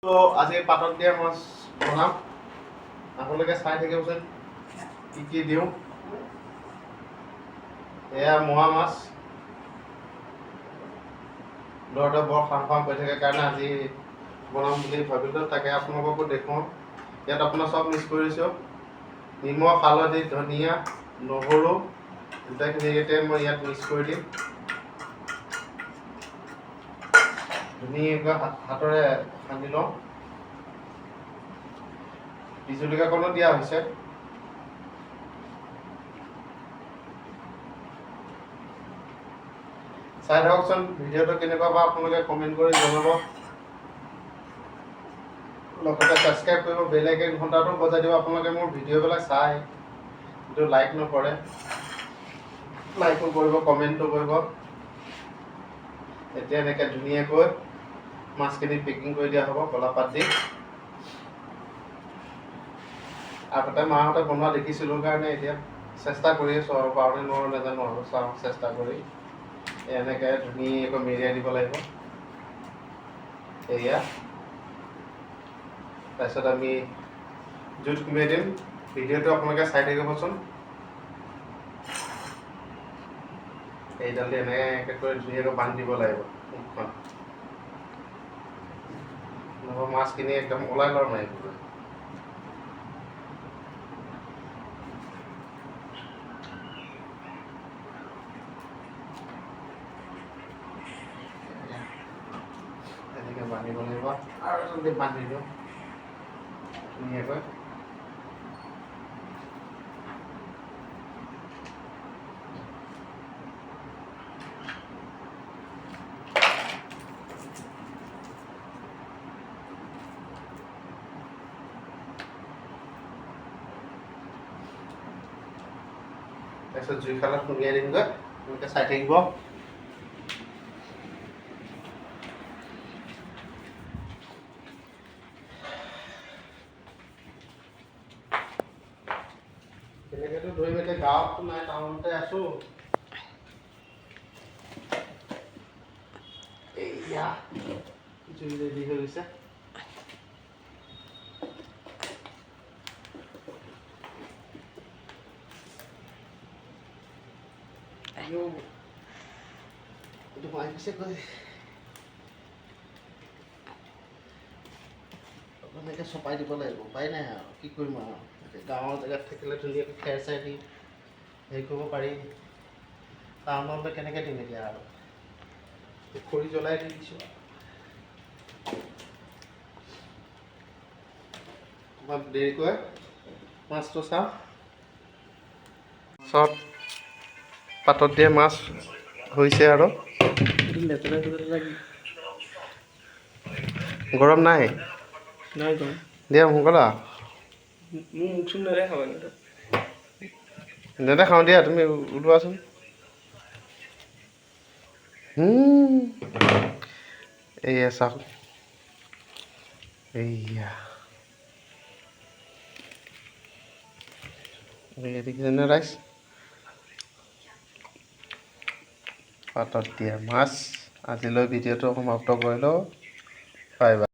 তো আজি পাতত দিয়া মাছ বনাম আপোনালোকে চাই থাকিবচোন কি কি দিওঁ এয়া মোৱা মাছ ল'ৰাটোৱে বৰ খাম খাম কৰি থাকে কাৰণে আজি বনাম বুলি ভাবিলোঁ তাকে আপোনালোককো দেখুৱাওঁ ইয়াত আপোনাৰ চব মিক্স কৰিছোঁ নিমখ হালধি ধনিয়া নহৰু গোটেইখিনি মই ইয়াত মিক্স কৰি দিম ধুনীয়াকৈ হাতেৰে সানি লওঁ বিজলকীয়াকণো দিয়া হৈছে চাই থাককচোন ভিডিঅ'টো কেনেকুৱা বা আপোনালোকে কমেণ্ট কৰি জনাব লগতে ছাবস্ক্ৰাইব কৰিব বেল আইকন ঘণ্টাটো বজাই দিব আপোনালোকে মোৰ ভিডিঅ'বিলাক চাই কিন্তু লাইক নকৰে লাইকো কৰিব কমেণ্টটো কৰিব এতিয়া এনেকৈ ধুনীয়াকৈ মাছখিনি পেকিং কৰি দিয়া হ'ব কলাপাত দি আগতে মাহঁতে বনোৱা দেখিছিলোঁ কাৰণে এতিয়া চেষ্টা কৰি আছোঁ আৰু পাৰোঁনে নোৱাৰোঁ নাজানো আৰু চাওঁ চেষ্টা কৰি এনেকৈ ধুনীয়াকৈ মেৰিয়াই দিব লাগিব এয়া তাৰপিছত আমি জুইত সুমিয়াই দিম ভিডিঅ'টো আপোনালোকে চাই থাকিবচোন এইডাল দি এনেকৈ কৰি ধুনীয়াকৈ বান্ধি দিব লাগিব মুখখন নহ'বা মাছখিনি একদম ওলাই ল'ব নোৱাৰিব এনেকৈ বান্ধিব লাগিব আৰু যদি বান্ধি দিওঁ ধুনীয়াকৈ তাৰপিছত জুই শালত সুমিয়াই দিমগৈ এনেকৈ চাই থাকিব তেনেকৈতো ধৰিম এতিয়া গাঁৱততো নাই টাউনতে আছোঁ এইয়া জুই ৰেডি হৈ গৈছে এইটো মাৰি পিছে গৈ এনেকৈ চপাই দিব লাগিব উপায় নাই আৰু কি কৰিম আৰু গাঁৱৰ জেগাত থাকিলে ধুনীয়াকৈ খেৰ চেৰ দি হেৰি কৰিব পাৰি টাউনলৈ কেনেকৈ দিম এতিয়া আৰু খৰি জ্বলাই দি দিছোঁ অকণমান দেৰিকৈ মাছটো চাওঁ চব পাতত দিয়া মাছ হৈছে আৰু গৰম নাই নাই তো দিয়া সোনকালে মোৰ মুখচোন নেদেখাব নেদেখাওঁ দিয়া তুমি ওলোৱাচোন এইয়া চাওক এইয়া দেখিছেনে ৰাইজ পাতত দিয়া মাছ আজিলৈ ভিডিঅ'টো সমাপ্ত কৰিলোঁ বাই বাই